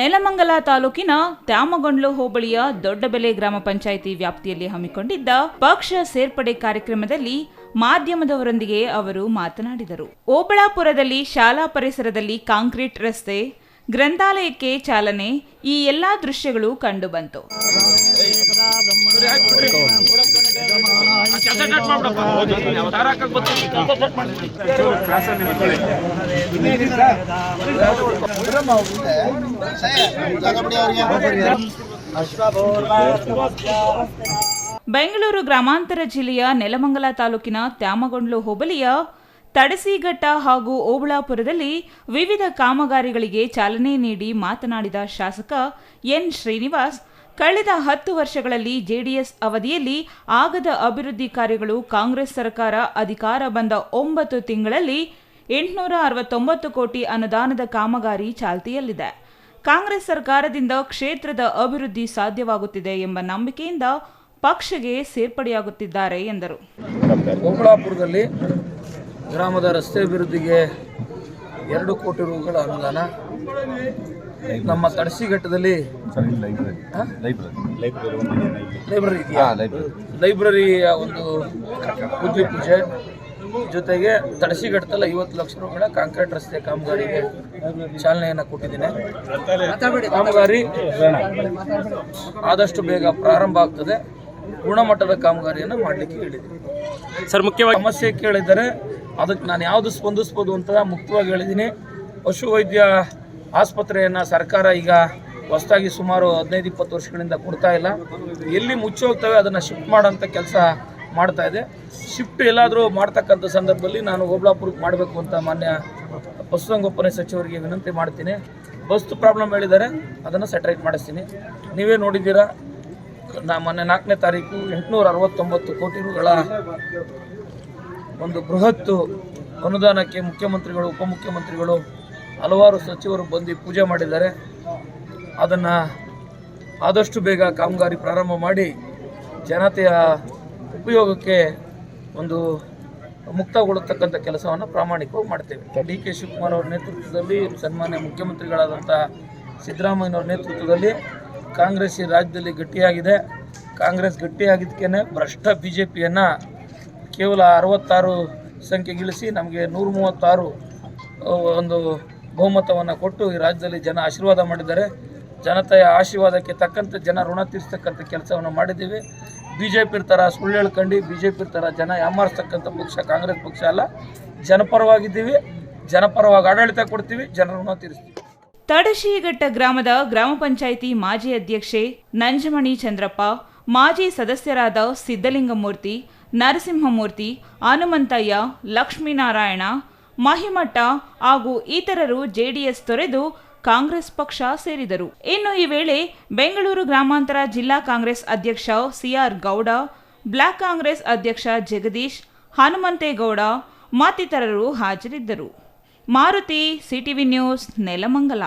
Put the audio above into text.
ನೆಲಮಂಗಲ ತಾಲೂಕಿನ ತ್ಯಾಮಗೊಂಡ್ಲು ಹೋಬಳಿಯ ದೊಡ್ಡಬೆಲೆ ಗ್ರಾಮ ಪಂಚಾಯಿತಿ ವ್ಯಾಪ್ತಿಯಲ್ಲಿ ಹಮ್ಮಿಕೊಂಡಿದ್ದ ಪಕ್ಷ ಸೇರ್ಪಡೆ ಕಾರ್ಯಕ್ರಮದಲ್ಲಿ ಮಾಧ್ಯಮದವರೊಂದಿಗೆ ಅವರು ಮಾತನಾಡಿದರು. ಓಬಳಾಪುರದಲ್ಲಿ ಶಾಲಾ ಪರಿಸರದಲ್ಲಿ ಕಾಂಕ್ರೀಟ್ ರಸ್ತೆ, ಗ್ರಂಥಾಲಯಕ್ಕೆ ಚಾಲನೆ, ಈ ಎಲ್ಲಾ ದೃಶ್ಯಗಳು ಕಂಡುಬಂತು. ಬೆಂಗಳೂರು ಗ್ರಾಮಾಂತರ ಜಿಲ್ಲೆಯ ನೆಲಮಂಗಲ ತಾಲೂಕಿನ ತ್ಯಾಮಗೊಂಡ್ಲು ಹೋಬಳಿಯ ತಡಸಿಘಟ್ಟ ಹಾಗೂ ಓಬಳಾಪುರದಲ್ಲಿ ವಿವಿಧ ಕಾಮಗಾರಿಗಳಿಗೆ ಚಾಲನೆ ನೀಡಿ ಮಾತನಾಡಿದ ಶಾಸಕ ಎನ್ ಶ್ರೀನಿವಾಸ್, ಕಳೆದ 10 ವರ್ಷಗಳಲ್ಲಿ ಜೆಡಿಎಸ್ ಅವಧಿಯಲ್ಲಿ ಆಗದ ಅಭಿವೃದ್ಧಿ ಕಾರ್ಯಗಳು ಕಾಂಗ್ರೆಸ್ ಸರ್ಕಾರ ಅಧಿಕಾರ ಬಂದ 9 ತಿಂಗಳಲ್ಲಿ 869 ಕೋಟಿ ಅನುದಾನದ ಕಾಮಗಾರಿ ಚಾಲ್ತಿಯಲ್ಲಿದೆ. ಕಾಂಗ್ರೆಸ್ ಸರ್ಕಾರದಿಂದ ಕ್ಷೇತ್ರದ ಅಭಿವೃದ್ಧಿ ಸಾಧ್ಯವಾಗುತ್ತಿದೆ ಎಂಬ ನಂಬಿಕೆಯಿಂದ ಪಕ್ಷಕ್ಕೆ ಸೇರ್ಪಡೆಯಾಗುತ್ತಿದ್ದಾರೆ ಎಂದರು. ಓಬಳಾಪುರದಲ್ಲಿ ಗ್ರಾಮದ ರಸ್ತೆ ಅಭಿವೃದ್ಧಿಗೆ 2 ಕೋಟಿ ರೂಗಳ ಅನುದಾನ, ನಮ್ಮ ತಡಸಿಘಟ್ಟದಲ್ಲಿ ಲೈಬ್ರರಿಯ ಒಂದು ಪೂಜೆ ಜೊತೆಗೆ ತಡಸಿಘಟ್ಟದಲ್ಲಿ 50 ಲಕ್ಷ ರೂಗಳ ಕಾಂಕ್ರೀಟ್ ರಸ್ತೆ ಕಾಮಗಾರಿಗೆ ಚಾಲನೆಯನ್ನು ಕೊಟ್ಟಿದ್ದೇನೆ. ಕಾಮಗಾರಿ ಆದಷ್ಟು ಬೇಗ ಪ್ರಾರಂಭ ಆಗ್ತದೆ. ಗುಣಮಟ್ಟದ ಕಾಮಗಾರಿಯನ್ನು ಮಾಡಲಿಕ್ಕೆ ಹೇಳಿದ್ದೀನಿ. ಸರ್, ಮುಖ್ಯವಾಗಿ ಸಮಸ್ಯೆ ಕೇಳಿದರೆ ಅದಕ್ಕೆ ನಾನು ಯಾವುದು ಸ್ಪಂದಿಸ್ಬೋದು ಅಂತ ಮುಕ್ತವಾಗಿ ಹೇಳಿದ್ದೀನಿ. ಪಶುವೈದ್ಯ ಆಸ್ಪತ್ರೆಯನ್ನು ಸರ್ಕಾರ ಈಗ ಹೊಸದಾಗಿ ಸುಮಾರು 15-20 ವರ್ಷಗಳಿಂದ ಕೊಡ್ತಾ ಇಲ್ಲ. ಎಲ್ಲಿ ಮುಚ್ಚೋಗ್ತವೆ ಅದನ್ನು ಶಿಫ್ಟ್ ಮಾಡೋಂಥ ಕೆಲಸ ಮಾಡ್ತಾ ಇದೆ. ಶಿಫ್ಟ್ ಎಲ್ಲಾದರೂ ಮಾಡ್ತಕ್ಕಂಥ ಸಂದರ್ಭದಲ್ಲಿ ನಾನು ಓಬಳಾಪುರಕ್ಕೆ ಮಾಡಬೇಕು ಅಂತ ಮಾನ್ಯ ಪಶುಸಂಗೋಪನೆ ಸಚಿವರಿಗೆ ವಿನಂತಿ ಮಾಡ್ತೀನಿ. ಬಸ್ತು ಪ್ರಾಬ್ಲಮ್ ಹೇಳಿದ್ದಾರೆ, ಅದನ್ನು ಸೆಟ್ರೇಟ್ ಮಾಡಿಸ್ತೀನಿ. ನೀವೇ ನೋಡಿದ್ದೀರಾ, ಮೊನ್ನೆ 4ನೇ ತಾರೀಕು 869 ಕೋಟಿ ರೂಗಳ ಒಂದು ಬೃಹತ್ ಅನುದಾನಕ್ಕೆ ಮುಖ್ಯಮಂತ್ರಿಗಳು, ಉಪಮುಖ್ಯಮಂತ್ರಿಗಳು, ಹಲವಾರು ಸಚಿವರು ಬಂದು ಪೂಜೆ ಮಾಡಿದ್ದಾರೆ. ಅದನ್ನು ಆದಷ್ಟು ಬೇಗ ಕಾಮಗಾರಿ ಪ್ರಾರಂಭ ಮಾಡಿ ಜನತೆಯ ಉಪಯೋಗಕ್ಕೆ ಒಂದು ಮುಕ್ತಗೊಳ್ಳತಕ್ಕಂಥ ಕೆಲಸವನ್ನು ಪ್ರಾಮಾಣಿಕವಾಗಿ ಮಾಡ್ತೇವೆ. ಡಿ.ಕೆ. ಶಿವಕುಮಾರ್ ಅವರ ನೇತೃತ್ವದಲ್ಲಿ, ಸನ್ಮಾನ್ಯ ಮುಖ್ಯಮಂತ್ರಿಗಳಾದಂಥ ಸಿದ್ದರಾಮಯ್ಯನವರ ನೇತೃತ್ವದಲ್ಲಿ ಕಾಂಗ್ರೆಸ್ ಈ ರಾಜ್ಯದಲ್ಲಿ ಗಟ್ಟಿಯಾಗಿದೆ. ಕಾಂಗ್ರೆಸ್ ಗಟ್ಟಿಯಾಗಿದ್ದಕ್ಕೇ ಭ್ರಷ್ಟ BJPಯನ್ನು ಕೇವಲ 66 ಸಂಖ್ಯೆಗಿಳಿಸಿ ನಮಗೆ 136 ಒಂದು ಬಹುಮತವನ್ನು ಕೊಟ್ಟು ಈ ರಾಜ್ಯದಲ್ಲಿ ಜನ ಆಶೀರ್ವಾದ ಮಾಡಿದ್ದಾರೆ. ಜನತೆಯ ಆಶೀರ್ವಾದಕ್ಕೆ ತಕ್ಕಂತೆ ಜನ ಋಣ ತೀರಿಸ್ತಕ್ಕಂಥ ಕೆಲಸವನ್ನು ಮಾಡಿದ್ದೀವಿ. BJP ಥರ ಸುಳ್ಳು ಹೇಳ್ಕೊಂಡು BJP ಥರ ಜನ ಯಾಮಾರಿಸ್ತಕ್ಕಂಥ ಪಕ್ಷ ಕಾಂಗ್ರೆಸ್ ಪಕ್ಷ ಅಲ್ಲ. ಜನಪರವಾಗಿದ್ದೀವಿ, ಜನಪರವಾಗಿ ಆಡಳಿತ ಕೊಡ್ತೀವಿ, ಜನರ ಋಣ ತೀರಿಸ್ತೀವಿ. ತಡಶಿಘಟ್ಟ ಗ್ರಾಮದ ಗ್ರಾಮ ಪಂಚಾಯಿತಿ ಮಾಜಿ ಅಧ್ಯಕ್ಷೆ ನಂಜಮಣಿ ಚಂದ್ರಪ್ಪ, ಮಾಜಿ ಸದಸ್ಯರಾದ ಸಿದ್ದಲಿಂಗಮೂರ್ತಿ, ನರಸಿಂಹಮೂರ್ತಿ, ಹನುಮಂತಯ್ಯ, ಲಕ್ಷ್ಮೀನಾರಾಯಣ, ಮಹಿಮಠ ಹಾಗೂ ಇತರರು ಜೆಡಿಎಸ್ ತೊರೆದು ಕಾಂಗ್ರೆಸ್ ಪಕ್ಷ ಸೇರಿದರು. ಇನ್ನು ಈ ವೇಳೆ ಬೆಂಗಳೂರು ಗ್ರಾಮಾಂತರ ಜಿಲ್ಲಾ ಕಾಂಗ್ರೆಸ್ ಅಧ್ಯಕ್ಷ CR ಗೌಡ, ಬ್ಲಾಕ್ ಕಾಂಗ್ರೆಸ್ ಅಧ್ಯಕ್ಷ ಜಗದೀಶ್, ಹನುಮಂತೇಗೌಡ ಮತ್ತಿತರರು ಹಾಜರಿದ್ದರು. Maruti, CTV news, Nelamangala.